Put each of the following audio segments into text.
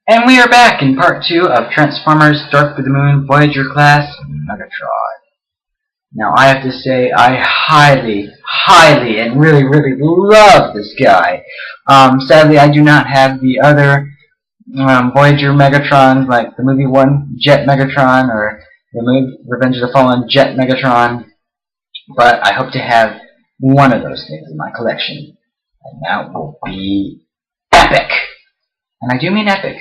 And we are back in part 2 of Transformers Dark of the Moon Voyager class Megatron. Now I have to say I highly, and really love this guy. Sadly I do not have the other Voyager Megatrons like the movie 1 Jet Megatron or the movie Revenge of the Fallen Jet Megatron. But I hope to have one of those things in my collection. And that will be epic. And I do mean epic.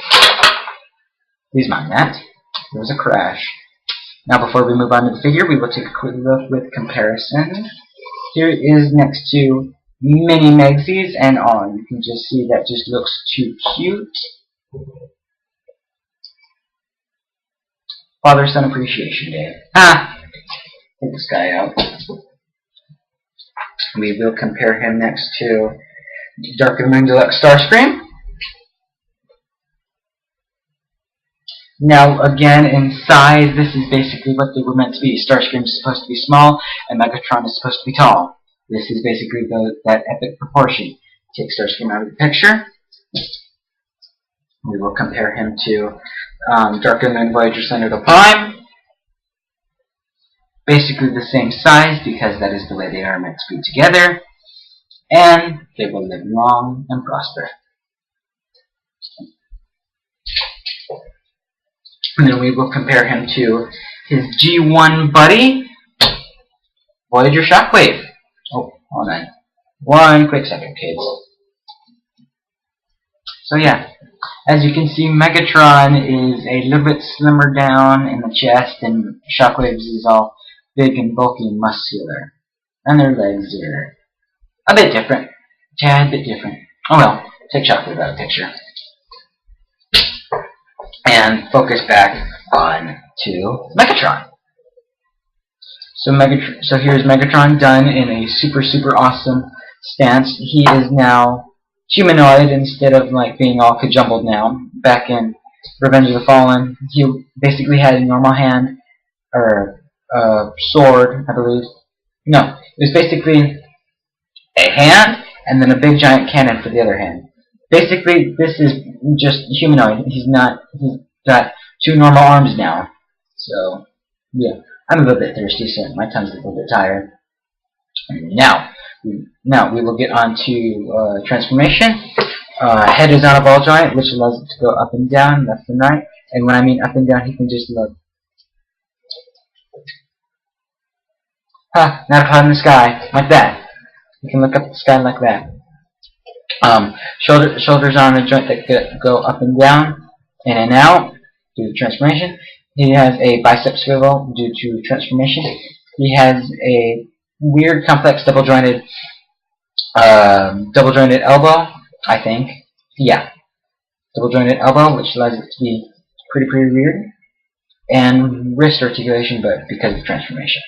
Please mind that. There was a crash. Now before we move on to the figure, we will take a quick look with comparison. Here is next to Mini Megsies and on. You can just see that just looks too cute. Father-Son Appreciation Day. Take this guy out. We will compare him next to Dark of the Moon Deluxe Starscream. Now, again, in size, this is basically what they were meant to be. Starscream is supposed to be small, and Megatron is supposed to be tall. This is basically that epic proportion. Take Starscream out of the picture. We will compare him to Dark of the Moon Voyager Senator Prime. Basically the same size, because that is the way they are meant to be together. And they will live long and prosper. And then we will compare him to his G1 buddy, Voyager Shockwave. Oh, hold on. One quick second, kids. So yeah, as you can see, Megatron is a little bit slimmer down in the chest, and Shockwave's is all big and bulky and muscular. And their legs are a bit different. A tad bit different. Oh well, take Shockwave out of the picture. And focus back on to Megatron. So here's Megatron done in a super awesome stance. He is now humanoid instead of like being all kajumbled now. Back in Revenge of the Fallen, he basically had a normal hand or sword, I believe. No, it was basically a hand and then a big giant cannon for the other hand. Basically, this is just humanoid. He's got two normal arms now. So, yeah. I'm a little bit thirsty, so my tongue's a little bit tired. Now we will get on to transformation. Head is on a ball joint, which allows it to go up and down, left and right. And when I mean up and down, he can just look. Not a cloud in the sky, like that. You can look up at the sky like that. Shoulders on a joint that go up and down, in and out, due to transformation. He has a bicep swivel due to transformation. He has a weird, complex, double-jointed elbow, I think. Yeah, double-jointed elbow, which allows it to be pretty weird. And wrist articulation, but because of transformation.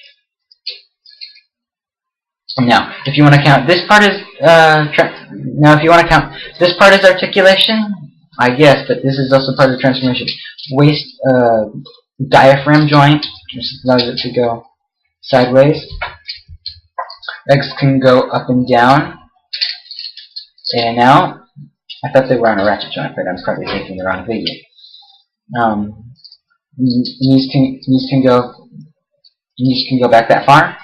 Now, if you want to count this part as articulation, I guess, but this is also part of the transformation. Waist diaphragm joint, which allows it to go sideways. Legs can go up and down, in and out. I thought they were on a ratchet joint, but I'm probably thinking the wrong figure. Knees can go back that far.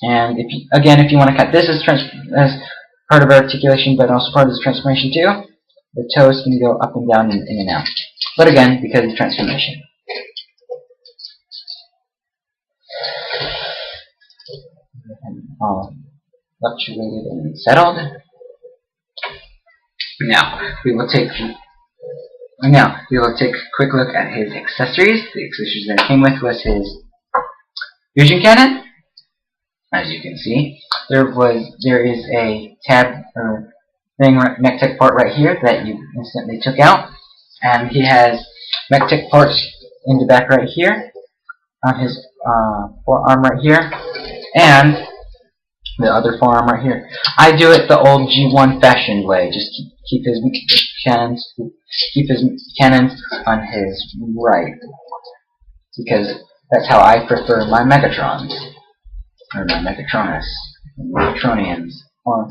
And if you want to cut this as part of articulation, but also part of the transformation too, the toes can go up and down and in and out. But again, because of transformation. All fluctuated and settled. Now we will take a quick look at his accessories. The accessories that it came with was his fusion cannon. As you can see, there is a tab or mech-tech part right here that you instantly took out, and he has mech-tech parts in the back right here, on his forearm right here, and the other forearm right here. I do it the old G1 fashioned way. Just keep his cannons on his right, because that's how I prefer my Megatrons. Or my Megatronus, Megatronians, or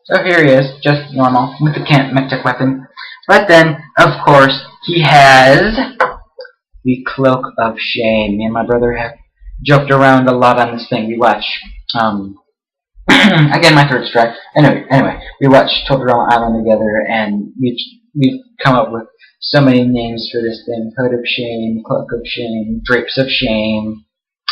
So here he is, just normal, with the mech weapon. But then, of course, he has the Cloak of Shame. Me and my brother have joked around a lot on this thing. We watch, again, my third strike. Anyway, we watched Totoro Island together, and we've come up with so many names for this thing. Hood of Shame, Cloak of Shame, Drapes of Shame.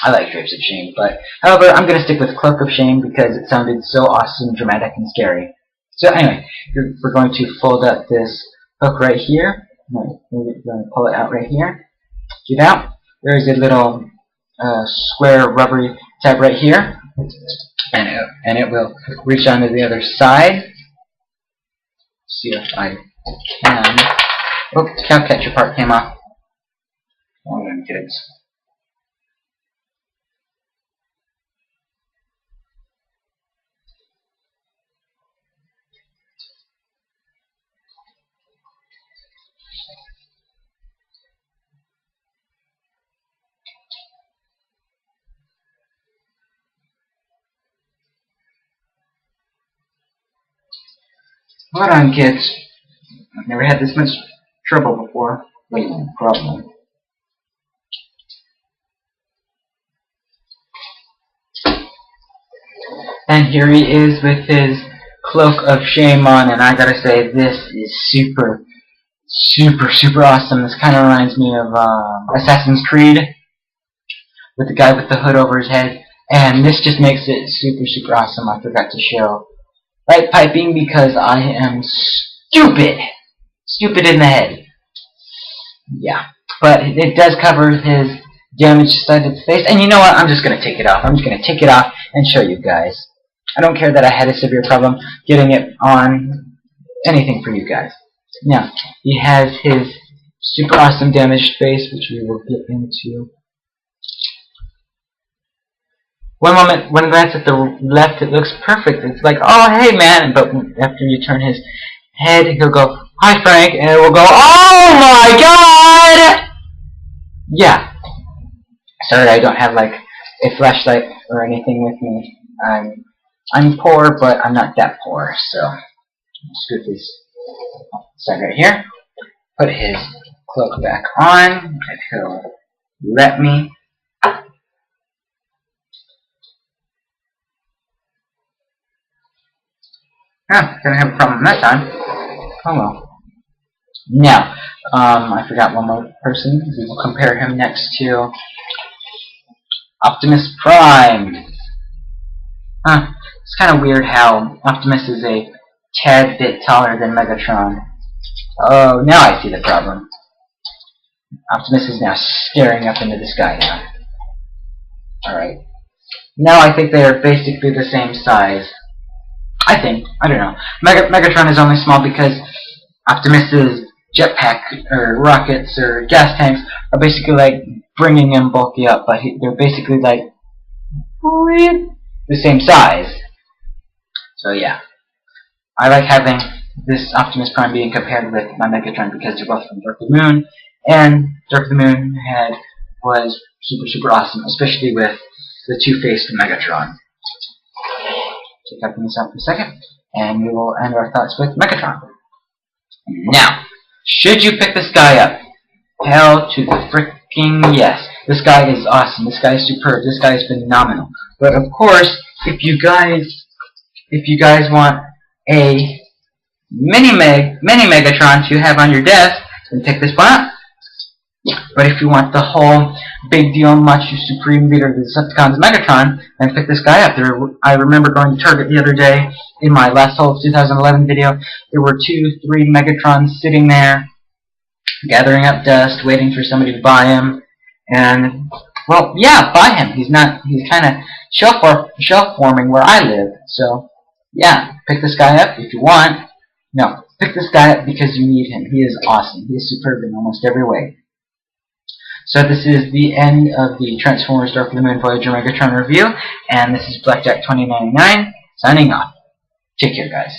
I like Drapes of Shame, but however, I'm going to stick with Cloak of Shame because it sounded so awesome, dramatic, and scary. So anyway, we're going to fold up this hook right here. We're going to pull it out right here. Get out. There's a little square rubbery tab right here, and it will reach onto the other side. See if I can. Oh, cow catcher part came off. Oh, them kids. Hold on, kids. I've never had this much trouble before. Wait, problem. And here he is with his Cloak of Shame on, and I gotta say, this is super, super awesome. This kind of reminds me of Assassin's Creed, with the guy with the hood over his head, and this just makes it super awesome. I forgot to show light piping because I am stupid in the head. Yeah, but it does cover his damaged side of the face, and you know what? I'm just gonna take it off. I'm just gonna take it off and show you guys. I don't care that I had a severe problem getting it on. Anything for you guys. Now, he has his super awesome damaged face, which we will get into. One glance at the left, it looks perfect. It's like, oh, hey, man. But after you turn his head, he'll go, hi, Frank. And it will go, oh, my God! Yeah. Sorry, I don't have, like, a flashlight or anything with me. I'm poor, but I'm not that poor. So, scoot this side right here. Put his cloak back on, if he'll let me. Oh, gonna have a problem that time. Oh well. Now, I forgot one more person. We will compare him next to Optimus Prime. It's kind of weird how Optimus is a tad bit taller than Megatron. Oh, now I see the problem. Optimus is now staring up into the sky now. Alright. Now I think they are basically the same size. I think. I don't know. Megatron is only small because Optimus's jetpack, or rockets, or gas tanks are basically like bringing him bulky up, but they're basically like the same size. So yeah. I like having this Optimus Prime being compared with my Megatron because they're both from Dark of the Moon, and Dark of the Moon was super awesome, especially with the two-faced Megatron. Check out this out for a second, and we will end our thoughts with Megatron. Now, should you pick this guy up? Hell to the freaking yes. This guy is awesome. This guy is superb. This guy is phenomenal. But of course, if you guys want a mini Megatron to have on your desk, then pick this one up. But if you want the whole big deal Macho Supreme Leader of the Decepticons Megatron, then pick this guy up. I remember going to Target the other day in my last whole 2011 video. There were 2-3 Megatrons sitting there, gathering up dust, waiting for somebody to buy him. And well, yeah, buy him. He's kind of shelf forming where I live. So yeah, pick this guy up if you want. No, pick this guy up because you need him. He is awesome. He is superb in almost every way. So this is the end of the Transformers Dark of the Moon Voyager Megatron review, and this is Blackjack 2099 signing off. Take care, guys.